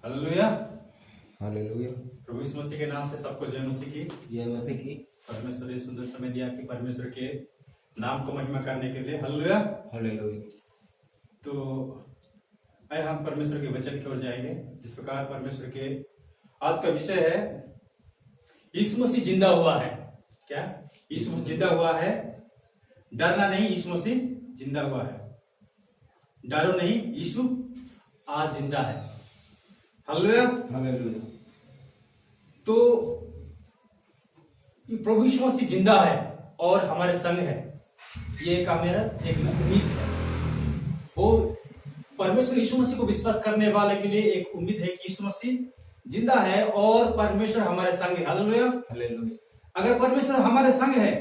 Hallelujah. Hallelujah. प्रभु यीशु मसीह के नाम से सबको जय मसीह की। जय मसीह की। परमेश्वर ने सुंदर समय दिया कि परमेश्वर के नाम को महिमा करने के लिए। हालेलुया। हालेलुया। तो आए हम परमेश्वर के वचन की ओर जाएंगे। जिस प्रकार परमेश्वर के आज का विषय है, यीशु मसीह जिंदा हुआ है। क्या यीशु मसीह जिंदा हुआ है? डरना नहीं, यीशु मसीह जिंदा हुआ है। डरो नहीं, यीशु आज जिंदा है। हालेलुया। हालेलुया। तो प्रभु यीशु मसीह जिंदा है और हमारे संग है, ये एक मेरा एक उम्मीद है। वो परमेश्वर यीशु मसीह को विश्वास करने वाले के लिए एक उम्मीद है कि यीशु मसीह जिंदा है और परमेश्वर हमारे संग है। हालेलुया। हालेलुया। अगर परमेश्वर हमारे संग है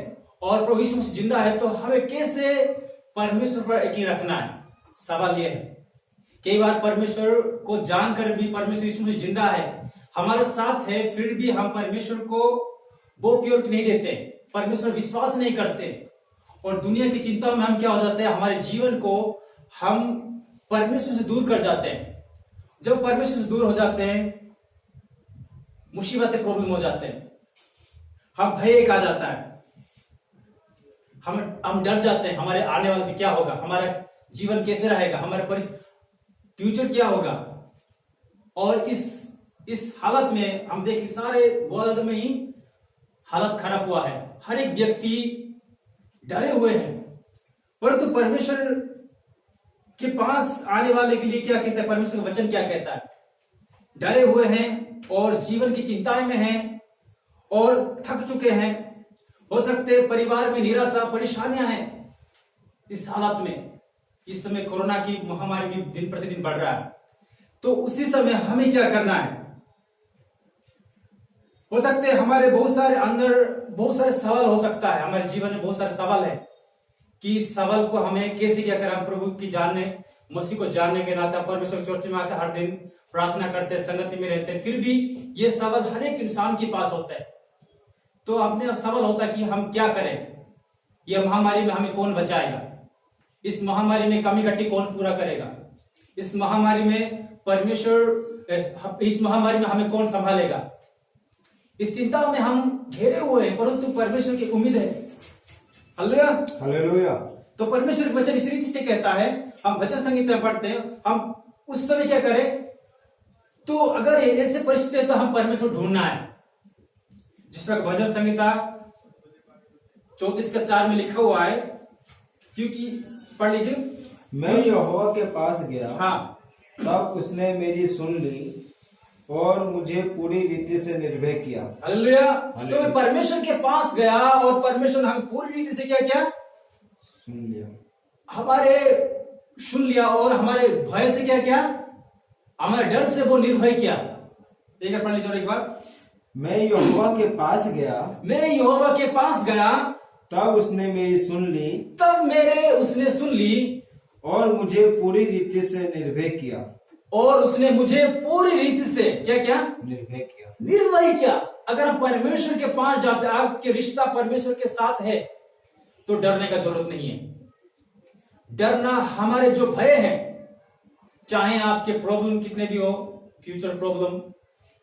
और प्रभु यीशु मसीह जिंदा है तो हमें कैसे परमेश्वर पर यकीन रखना है? सवाल यह है। कई बार परमेश्वर को जानकर भी परमेश्वर यीशु मसीह जिंदा है, हमारे साथ है, फिर भी हम परमेश्वर को वो प्योरिटी नहीं देते, परमेश्वर विश्वास नहीं करते और दुनिया की चिंताओं में हम क्या हो जाते हैं, हमारे जीवन को हम परमेश्वर से दूर कर जाते हैं। जब परमेश्वर से दूर हो जाते हैं, मुसीबतें प्रॉब्लम हो जाते हैं, हम भय एक आ जाता है, हम डर जाते हैं, हमारे आने वाले क्या होगा, हमारा जीवन कैसे रहेगा, हमारा फ्यूचर क्या होगा। और इस हालत में हम देखें सारे वर्ल्ड में ही हालत खराब हुआ है, हर एक व्यक्ति डरे हुए हैं। परंतु परमेश्वर के पास आने वाले के लिए क्या कहता है, परमेश्वर का वचन क्या कहता है? डरे हुए हैं और जीवन की चिंताएं में हैं और थक चुके हैं, हो सकते परिवार में निराशा परेशानियां हैं। इस हालत में इस समय कोरोना की महामारी भी दिन प्रतिदिन बढ़ रहा है, तो उसी समय हमें क्या करना है? हो सकते हैं हमारे बहुत सारे सवाल हो सकता है, हमारे जीवन में बहुत सारे सवाल है कि इस सवाल को हमें कैसे क्या करें। प्रभु की जानने, मसीह को जानने के नाते परमेश्वर चर्च में आते, हर दिन प्रार्थना करते, संगति में रहते हैं, फिर भी ये सवाल हर एक इंसान के पास होता है। तो अपने सवाल होता है कि हम क्या करें, यह महामारी में हमें कौन बचाएगा, इस महामारी में कमी घटी कौन पूरा करेगा, इस महामारी में परमेश्वर, इस महामारी में हमें कौन संभालेगा। इस चिंता में हम घेरे हुए हैं, परंतु परमेश्वर की उम्मीद है। हालेलुया। हालेलुया। तो परमेश्वर के वचन इस रीति से कहता है, हम वचन संहिता पढ़ते हैं, हम उस समय क्या करें? तो अगर ऐसे परिस्थिति है तो हम परमेश्वर ढूंढना है। जिस पर भजन संहिता 34:4 में लिखा हुआ है, क्योंकि पढ़ लीजिए। मैं यहोवा के पास गया, हाँ, तब उसने मेरी सुन ली और मुझे पूरी रीति से निर्भय किया। हालेलुया। तो मैं परमेश्वर के पास गया और परमेश्वर हमें पूरी रीति से क्या किया? सुन लिया। हमारे सुन लिया और हमारे भय से क्या किया? हमारे डर से वो निर्भय किया। एक बार पढ़ लीजिए एक बार। मैं यहोवा के पास गया, मैं यहोवा के पास गया, तब उसने मेरी सुन ली, उसने सुन ली और मुझे पूरी रीति से निर्भय किया। और उसने मुझे पूरी रीति से क्या किया? निर्भय किया। अगर हम परमेश्वर के पास जाते, आपके रिश्ता परमेश्वर के साथ है, तो डरने का जरूरत नहीं है। डरना हमारे जो भय है, चाहे आपके प्रॉब्लम कितने भी हो, फ्यूचर प्रॉब्लम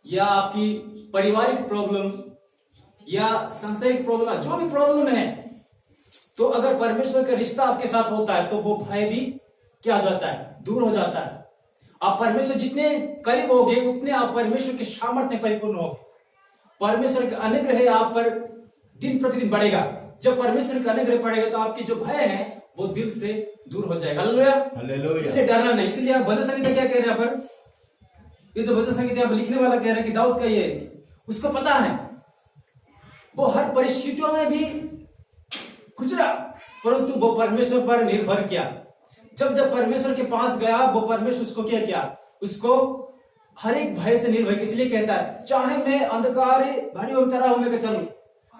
या आपकी पारिवारिक प्रॉब्लम या सांसारिक प्रॉब्लम, जो भी प्रॉब्लम है, तो अगर परमेश्वर का रिश्ता आपके साथ होता है तो वो भय भी क्या हो जाता है? दूर हो जाता है। आप परमेश्वर जितने करीब होगे उतने आप परमेश्वर के सामर्थ्य में परिपूर्ण होगे। परमेश्वर का अनुग्रह आप पर दिन प्रतिदिन बढ़ेगा। जब परमेश्वर का अनुग्रह बढ़ेगा तो आपकी जो भय है वो दिल से दूर हो जाएगा। हालेलुया। हालेलुया। इसलिए डरना नहीं। इसलिए आप भजन संगीता क्या कह रहे हैं यहाँ पर? ये जो भजन संगीता आप लिखने वाला कह रहे हैं कि दाऊद का ये, उसको पता है, वो हर परिस्थितियों में भी गुजरा, परंतु वो परमेश्वर पर निर्भर किया। जब परमेश्वर के पास गया, वो परमेश्वर उसको क्या किया? उसको हर एक भय से निर्भय। इसलिए कहता है, चाहे मैं अंधकार भारी तरह होने का चलूं,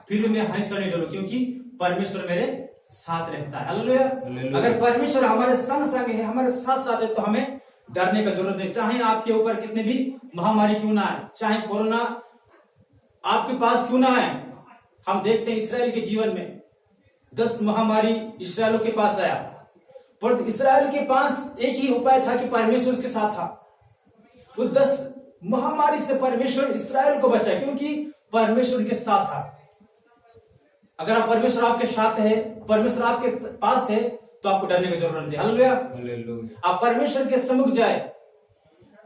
फिर मैं हंस नहीं डरूं, क्योंकि परमेश्वर मेरे साथ रहता है। हालेलुया। अगर परमेश्वर हमारे संग है, हमारे साथ साथ है, तो हमें डरने का जरूरत नहीं। चाहे आपके ऊपर कितने भी महामारी क्यों ना आए, चाहे कोरोना आपके पास क्यों ना आए। हम देखते हैं इस्राएल के जीवन में 10 महामारी इस्राएलों के पास आया, पर इस्राएल के पास एक ही उपाय था कि परमेश्वर उसके साथ था। वो 10 महामारी से परमेश्वर इसराइल को बचाए, क्योंकि परमेश्वर उनके साथ था। अगर आप परमेश्वर आपके साथ है, परमेश्वर आपके पास है, तो आपको डरने की जरूरत नहीं। हालेलुया। हालेलुया। आप परमेश्वर के सम्मुख जाए,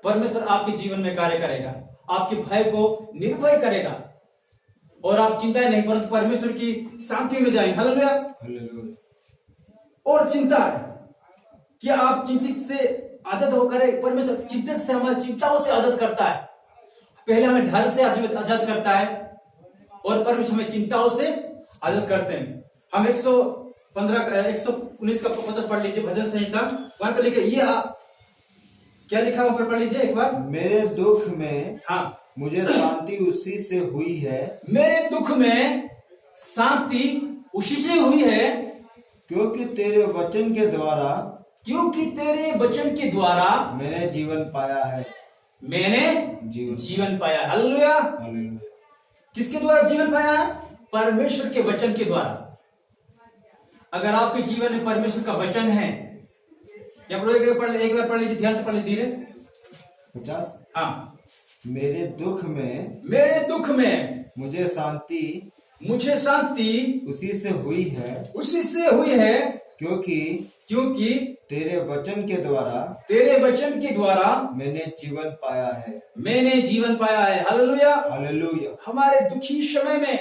परमेश्वर आपके जीवन में कार्य करेगा, आपके भय को निर्भय करेगा और आप चिंताएं नहीं, परंतु परमेश्वर की शांति में जाएंगे। हालेलुया। हालेलुया। और चिंता है कि आप चिंतित से आजाद होकर, परमेश्वर चिंतित से हमारी चिंताओं से आजाद करता है। पहले हमें डर से आजाद करता है और परमेश्वर हमें चिंताओं से आजाद करते हैं। हम 119 का 50 पढ़ लीजिए, भजन संहिता, वहां पर लिखे ये क्या लिखा वहां पर पढ़ लीजिए एक बार। मेरे दुख में हाँ, मुझे शांति उसी से हुई है, मेरे दुख में शांति उसी से हुई है, क्योंकि तेरे वचन के द्वारा क्योंकि तेरे वचन के द्वारा मैंने जीवन पाया है। मैंने जीवन पाया। हालेलुया। हालेलुया। किसके द्वारा जीवन पाया है? परमेश्वर के वचन के द्वारा। अगर आपके जीवन में परमेश्वर का वचन है, या एक बार पढ़ लीजिए, ध्यान से पढ़ लीजिए। 50। हाँ, मेरे दुख में मुझे शांति उसी से हुई है, क्योंकि तेरे वचन के द्वारा मैंने जीवन पाया है। हालेलुया। हालेलुया। हमारे दुखी समय में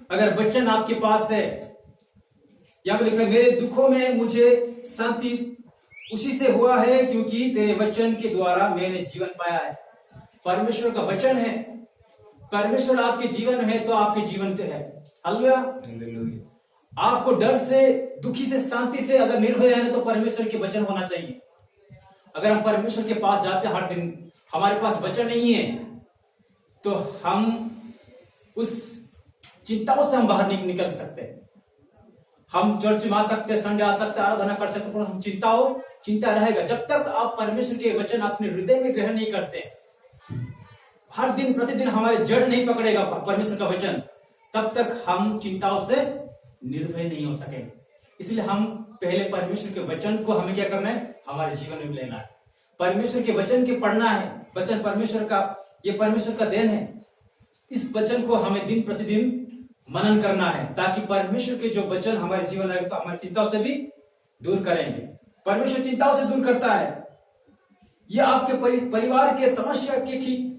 अगर वचन आपके पास है, यहाँ पे लिखा है मेरे दुखों में मुझे शांति उसी से हुआ है, क्योंकि तेरे वचन के द्वारा मैंने जीवन पाया है। परमेश्वर का वचन है, परमेश्वर आपके जीवन में है तो आपके जीवन पे है। हालेलुया। हालेलुया। आपको डर से, दुखी से, शांति से अगर निर्भय रहना तो परमेश्वर के वचन होना चाहिए। अगर हम परमेश्वर के पास जाते हैं हर दिन, हमारे पास वचन नहीं है, तो हम उस चिंताओं से हम बाहर नहीं निकल सकते। हम चर्च में आ सकते, संडे आ सकते, आराधना कर सकते, पर हम चिंता रहेगा जब तक आप परमेश्वर के वचन अपने हृदय में ग्रहण नहीं करते। हर दिन प्रतिदिन हमारे जड़ नहीं पकड़ेगा परमेश्वर का वचन, तब तक हम चिंताओं से निर्भय नहीं हो सकेंगे। इसलिए हम पहले परमेश्वर के वचन को हमें क्या करना है? हमारे जीवन में लेना है। परमेश्वर के वचन के पढ़ना है। वचन परमेश्वर का, ये परमेश्वर का देन है। इस वचन को हमें दिन प्रतिदिन मनन करना है, ताकि परमेश्वर के जो वचन हमारे जीवन आएगा तो हमारी चिंताओं से भी दूर करेंगे। परमेश्वर चिंताओं से दूर करता है। ये आपके परिवार के समस्या की ठीक,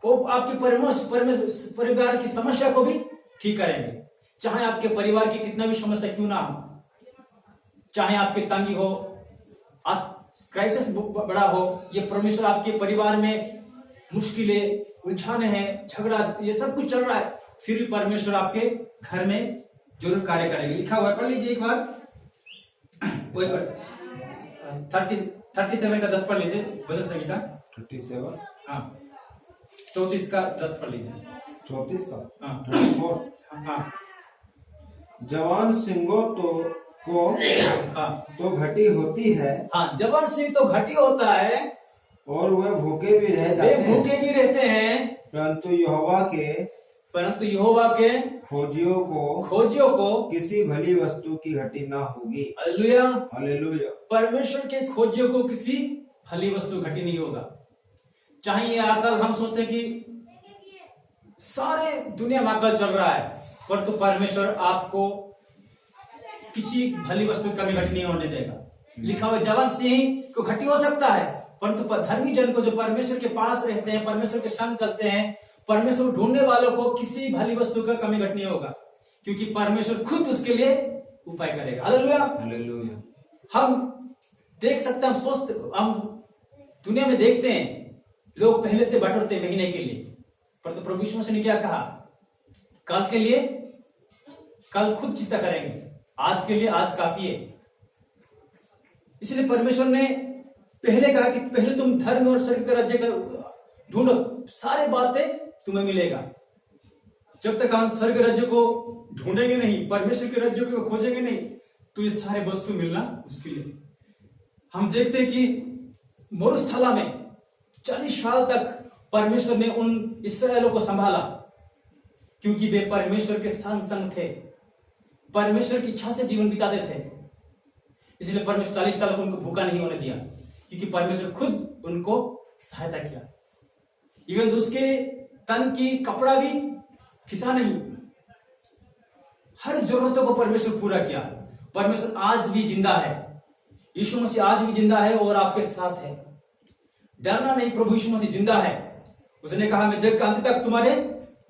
वो आपके परिवार की समस्या को भी ठीक करेंगे। चाहे आपके परिवार की कितना भी समस्या क्यों ना हो, चाहे आपकी तंगी हो, क्राइसिस बड़ा हो, ये परमेश्वर आपके परिवार में मुश्किलें, उलझाने हैं, झगड़ा, ये सब कुछ चल रहा है, फिर भी परमेश्वर आपके घर में जरूर कार्य करेंगे। लिखा हुआ पढ़ लीजिए एक बार, वही पर 37 का 10 पढ़ लीजिए, भजन संहिता 37। हाँ, 34 का 10 पढ़ लीजिए। 34 का? हाँ। 34। हाँ। जवान सिंहों तो घटी होती है। हाँ, जवान सिंह तो घटी होता है और वह भूखे भी रह जाते हैं। भूखे भी रहते हैं, परंतु यहोवा के खोजियों को किसी भली वस्तु की घटी ना होगी। हालेलुया। हालेलुया। परमेश्वर के खोजियों को किसी भली वस्तु घटी नहीं होगा। चाहे ये आकल, हम सोचते हैं कि सारे दुनिया में आकल चल रहा है, परंतु परमेश्वर आपको किसी भली वस्तु की कमी घटी नहीं होने देगा। लिखा हुआ जवान सिंह को घटी हो सकता है, परंतु धर्मी जन को, जो परमेश्वर के पास रहते हैं, परमेश्वर के संग चलते हैं, परमेश्वर ढूंढने वालों को किसी भली वस्तु का कमी घटनी होगा, क्योंकि परमेश्वर खुद उसके लिए उपाय करेगा। हालेलुया। हालेलुया। हम देख सकते हैं, हम दुनिया में देखते हैं, लोग पहले से बटोरते हैं महीने के लिए, परंतु प्रभु यीशु मसीह ने क्या कहा? कल के लिए कल खुद चिंता करेंगे, आज के लिए आज काफी है। इसलिए परमेश्वर ने पहले कहा कि पहले तुम धर्म और स्वर्ग के राज्य का ढूंढो, सारी बातें तुम्हें मिलेगा। जब तक हम स्वर्ग राज्य को ढूंढेंगे नहीं, परमेश्वर के राज्य को खोजेंगे नहीं, तो ये सारे वस्तु मिलना मुश्किल है। हम देखते हैं कि मरुस्थला में 40 साल तक परमेश्वर ने उन इस्राएलों को संभाला, क्योंकि वे परमेश्वर के संग थे, परमेश्वर की इच्छा से जीवन बिताते थे। इसलिए परमेश्वर 40 साल तक उनको भूखा नहीं होने दिया, क्योंकि परमेश्वर खुद उनको सहायता किया। इवन उसके तन की कपड़ा भी खिसा नहीं, हर जरूरतों को परमेश्वर पूरा किया। परमेश्वर आज भी जिंदा है, यीशु मसीह आज भी जिंदा है और आपके साथ है। डरना नहीं, प्रभु यीशु मसीह जिंदा है। उसने कहा मैं जग का अंत तक तुम्हारे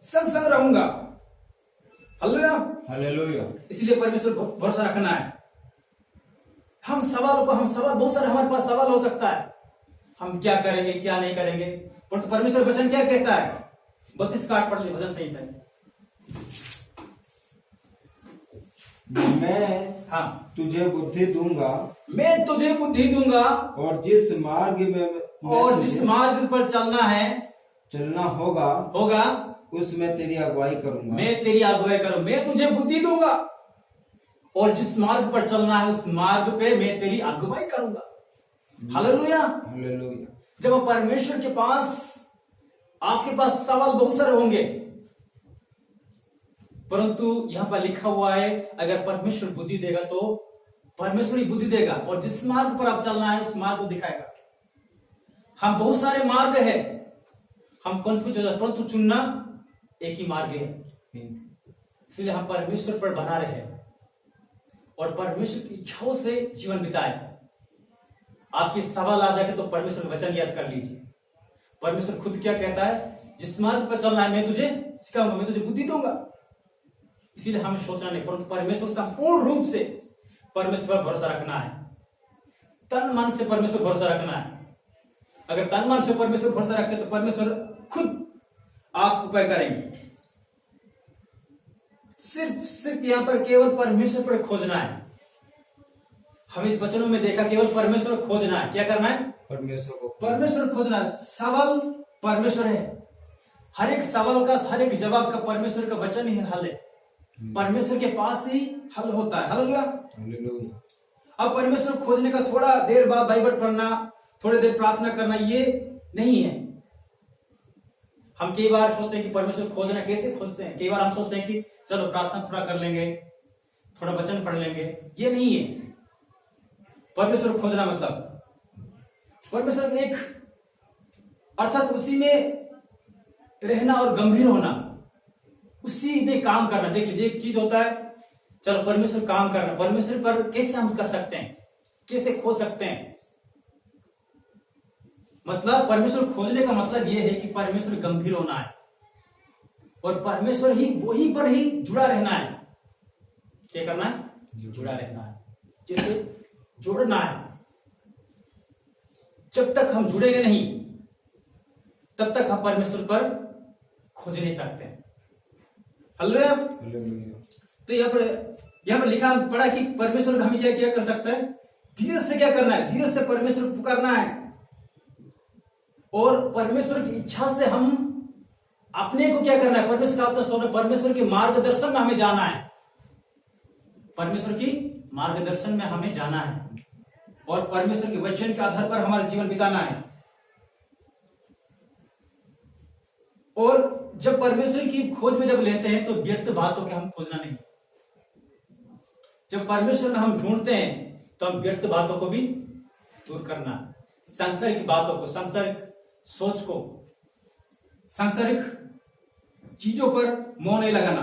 संग संग रहूंगा। Hallelujah, hallelujah. इसलिए परमेश्वर भरोसा रखना है। हम सवाल बहुत सारे हमारे पास सवाल हो सकता है, हम क्या करेंगे क्या नहीं करेंगे, परंतु परमेश्वर वचन क्या कहता है? 32 का 8 पढ़ लीजिए, भजन संहिता है। मैं तुझे बुद्धि दूंगा, मैं तुझे बुद्धि दूंगा, और जिस मार्ग पर चलना होगा उसमें तेरी अगुवाई करूंगा। मैं तेरी अगुवाई करूं, मैं तुझे बुद्धि दूंगा और जिस मार्ग पर चलना है उस मार्ग पे मैं तेरी अगुवाई करूंगा। Hallelujah, hallelujah. जब परमेश्वर के पास, आपके पास सवाल बहुत सारे होंगे, परंतु यहां पर लिखा हुआ है अगर परमेश्वर बुद्धि देगा तो परमेश्वर ही बुद्धि देगा और जिस मार्ग पर आप चलना है उस मार्ग को दिखाएगा। हम बहुत सारे मार्ग है, हम कंफ्यूज हो जाते, परंतु चुनना एक ही मार्ग है। इसलिए हम परमेश्वर पर बना रहे और परमेश्वर की इच्छाओं से जीवन बिताए। आपके सवाल आ जाए तो परमेश्वर वचन याद कर लीजिए। परमेश्वर खुद क्या कहता है? जिस मार्ग पर चलना है मैं तुझे सिखाऊंगा, मैं तुझे बुद्धि दूंगा। इसीलिए हमें सोचना नहीं, परंतु परमेश्वर संपूर्ण रूप से परमेश्वर पर भरोसा रखना है, तन मन से परमेश्वर भरोसा रखना है। अगर तन मन से परमेश्वर भरोसा रखते तो परमेश्वर खुद आपको उपाय करेंगे। सिर्फ यहां पर केवल परमेश्वर पर खोजना है। हम इस वचनों में देखा केवल परमेश्वर को खोजना है। क्या करना है? परमेश्वर खोजना है। सवाल परमेश्वर है, हर एक सवाल का, हर एक जवाब का परमेश्वर का वचन ही हल है। परमेश्वर के पास ही हल होता है। हालेलुया। अब परमेश्वर खोजने का थोड़ा देर बाद बाइबल पढ़ना, थोड़ी देर प्रार्थना करना, ये नहीं है। हम कई बार सोचते हैं कि परमेश्वर खोजना कैसे खोजते हैं। कई बार हम सोचते हैं कि चलो प्रार्थना थोड़ा कर लेंगे, थोड़ा वचन पढ़ लेंगे, ये नहीं है परमेश्वर खोजना। मतलब परमेश्वर एक अर्थात उसी में रहना और गंभीर होना, उसी में काम करना। देख लीजिए, एक चीज होता है चलो परमेश्वर काम करना, परमेश्वर पर कैसे हम कर सकते हैं, कैसे खोज सकते हैं। मतलब परमेश्वर खोजने का मतलब यह है कि परमेश्वर गंभीर होना है और परमेश्वर ही वही पर ही जुड़ा रहना है। क्या करना है? जुड़ा रहना है, जैसे जुड़ना है। जब तक हम जुड़ेंगे नहीं तब तक हम परमेश्वर पर खोज नहीं सकते। हालेलुया। तो यहाँ पर लिखा पड़ा कि परमेश्वर हमें क्या क्या कर सकता है? धीरज से क्या करना है? धीरज से परमेश्वर पुकारना है और परमेश्वर की इच्छा से हम अपने को क्या करना है? परमेश्वर के मार्गदर्शन में हमें जाना है। परमेश्वर की मार्गदर्शन में हमें जाना है और परमेश्वर के वचन के आधार पर हमारा जीवन बिताना है। और जब परमेश्वर की खोज में जब लेते हैं तो व्यर्थ बातों के हम खोजना नहीं। जब परमेश्वर में हम ढूंढते हैं तो हम व्यर्थ बातों को भी दूर करना, सांसारिक बातों को, सांसारिक सोच को, सांसारिक चीजों पर मोह नहीं लगाना।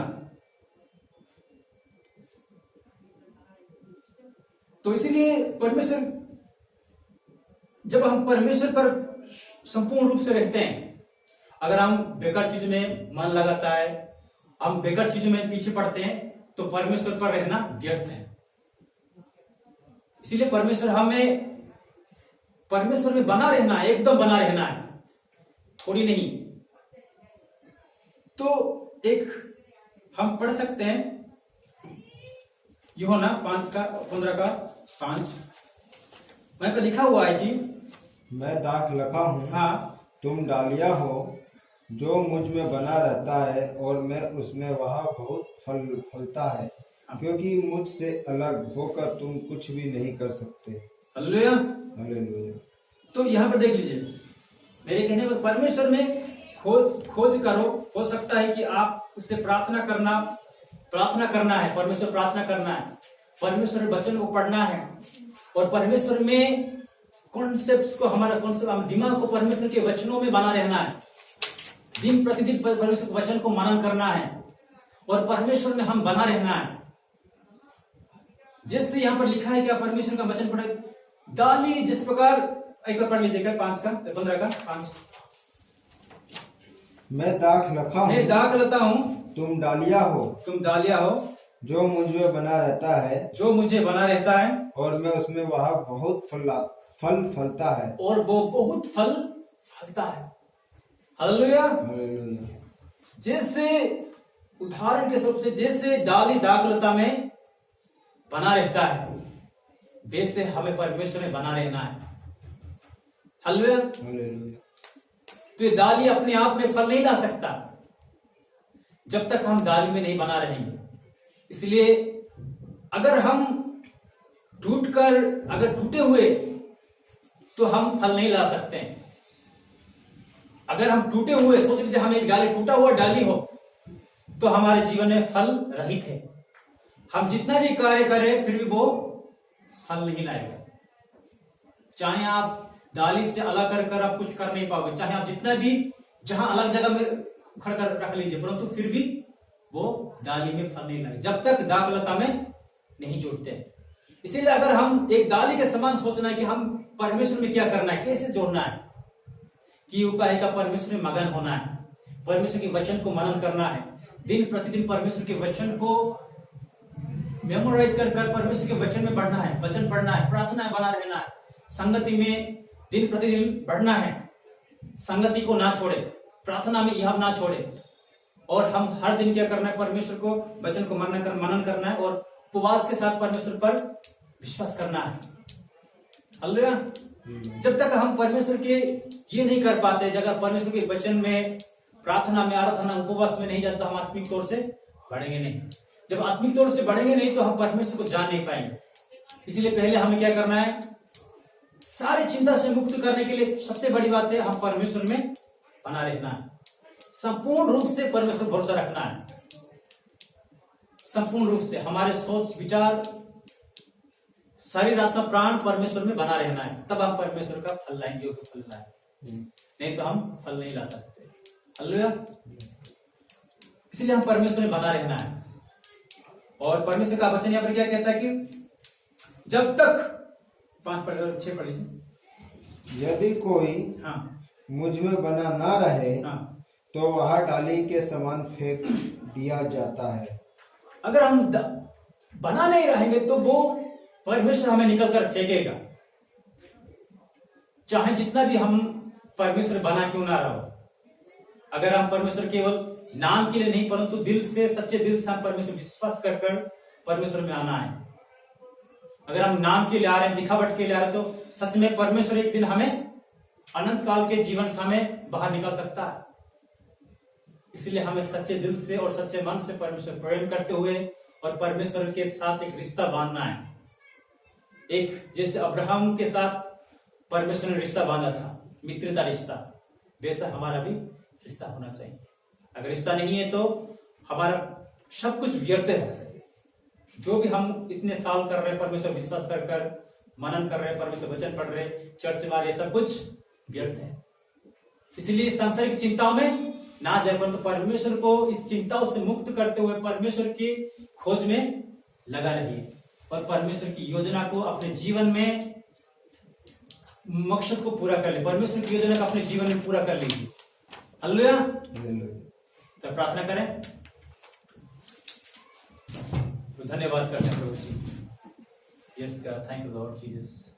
तो इसीलिए परमेश्वर, जब हम परमेश्वर पर संपूर्ण रूप से रहते हैं, अगर हम बेकार चीज में मन लगाता है, हम बेकार चीजों में पीछे पड़ते हैं तो परमेश्वर पर रहना व्यर्थ है। इसीलिए परमेश्वर में बना रहना है, एकदम बना रहना है, थोड़ी नहीं। तो एक हम पढ़ सकते हैं यूहन्ना 5:15 वहां पर लिखा हुआ है कि मैं दाख लगा हूं, हाँ, तुम डालियां हो। जो मुझ में बना रहता है और मैं उसमें, वह बहुत फल फलता है, क्योंकि मुझसे अलग होकर तुम कुछ भी नहीं कर सकते। Hallelujah, hallelujah. तो यहाँ पर देख लीजिए, मेरे कहने पर परमेश्वर में खोज करो। हो सकता है कि आप उससे प्रार्थना करना है, परमेश्वर प्रार्थना करना है, परमेश्वर वचन को पढ़ना है और परमेश्वर में कॉन्सेप्ट्स को, हमारा कॉन्सेप्ट, दिमाग को परमेश्वर के वचनों में बना रहना है। दिन प्रतिदिन परमेश्वर के वचन को मनन करना है और परमेश्वर में हम बना रहना है। जैसे यहाँ पर लिखा है कि आप परमेश्वर का वचन पढ़े, डाली जिस प्रकार, एक बार पढ़ लीजिएगा 15 का 5। मैं दाख लखा हूँ, मैं दाख लता हूँ, तुम डालिया हो, तुम डालिया हो, जो मुझ में बना रहता है, जो मुझे बना रहता है और मैं उसमें वह बहुत फल फलता है, और वो बहुत फल फलता है। हालेलुया। हालेलुया। जैसे उदाहरण के रूप से जैसे डाली दाख लता में बना रहता है, वैसे हमें परमेश्वर में बना रहना है। हालेलुया। हालेलुया। तो ये डाली अपने आप में फल नहीं ला सकता जब तक हम डाली में नहीं बना रहेंगे। इसलिए अगर हम अगर टूटे हुए तो हम फल नहीं ला सकते हैं। अगर हम टूटे हुए, सोच लीजिए हम एक डाली, टूटा हुआ डाली हो, तो हमारे जीवन में फल रहित है। हम जितना भी कार्य करें फिर भी वो फल नहीं लाएगा। चाहे आप डाली से अलग कर आप कुछ कर नहीं पाओगे, चाहे आप जितना भी जहां अलग जगह में उखड़ कर रख लीजिए, परंतु फिर भी वो डाली में फल नहीं लाएगा जब तक दाख लता में नहीं जुड़ते। इसीलिए अगर हम एक डाली के समान सोचना है कि हम परमेश्वर में क्या करना है, कैसे जोड़ना है, कि उपाय का परमेश्वर में मगन होना है, परमेश्वर के वचन को मनन करना है, दिन प्रतिदिन परमेश्वर के वचन को मेमोराइज कर परमेश्वर के वचन में बढ़ना है, वचन पढ़ना है, प्रार्थना बना रहना है, संगति में दिन प्रतिदिन बढ़ना है, संगति को ना छोड़े, प्रार्थना में यह ना छोड़े, और हम हर दिन क्या करना है, परमेश्वर को वचन को मनन करना है और उपवास के साथ परमेश्वर पर विश्वास करना है। हालेलुया। जब तक हम परमेश्वर के ये नहीं कर पाते, अगर परमेश्वर के वचन में, प्रार्थना में, आराधना, उपवास में नहीं जाते तो हम आत्मिक तौर से बढ़ेंगे नहीं। जब आत्मिक तौर से बढ़ेंगे नहीं तो हम परमेश्वर को जान नहीं पाएंगे। इसलिए पहले हमें क्या करना है, सारी चिंता से मुक्त करने के लिए सबसे बड़ी बात है हम परमेश्वर में बना रहना है, संपूर्ण रूप से परमेश्वर भरोसा रखना है, संपूर्ण रूप से हमारे सोच विचार शरीर आत्मा प्राण परमेश्वर में बना रहना है, तब हम परमेश्वर का फल लाएंगे, योग्य फल लाएंगे, नहीं तो हम फल नहीं ला सकते। हालेलुया। इसलिए हम परमेश्वर में बना रहना है। और परमेश्वर का वचन यहाँ पर क्या कहता है कि जब तक 5 और 6 पढ़ लीजिए। यदि कोई हाँ मुझ में बना ना रहे, हाँ, तो वह डाली के समान फेंक दिया जाता है। अगर हम बना नहीं रहेंगे तो वो परमेश्वर हमें निकल कर फेंकेगा, चाहे जितना भी हम परमेश्वर बना क्यों ना रहो। अगर हम परमेश्वर केवल नाम के लिए नहीं परंतु दिल से, सच्चे दिल से हम परमेश्वर विश्वास कर परमेश्वर में आना है। अगर हम नाम के लिए आ रहे हैं, दिखावट के लिए आ रहे हैं, तो सच में परमेश्वर एक दिन हमें अनंत काल के जीवन से हमें बाहर निकाल सकता है। इसलिए हमें सच्चे दिल से और सच्चे मन से परमेश्वर प्रेम करते हुए और परमेश्वर के साथ एक रिश्ता बांधना है। एक जैसे अब्राहम के साथ परमेश्वर ने रिश्ता बांधा था, मित्रता रिश्ता, वैसा हमारा भी रिश्ता होना चाहिए। अगर रिश्ता नहीं है तो हमारा सब कुछ व्यर्थ है। जो भी हम इतने साल कर रहे हैं, परमेश्वर विश्वास कर मनन कर रहे हैं, परमेश्वर वचन पढ़ रहे, चर्च में आ रहे, सब कुछ व्यर्थ है। इसलिए सांसारिक चिंताओं में ना जाए, परंतु परमेश्वर को इस चिंताओं से मुक्त करते हुए परमेश्वर की खोज में लगा रहिए और परमेश्वर की योजना को अपने जीवन में, मकसद को पूरा कर ले, परमेश्वर की योजना को अपने जीवन में पूरा कर लीजिए। हालेलुया। तो प्रार्थना करें, तो धन्यवाद करते हैं प्रभु जी। Yes God, thank you Lord Jesus.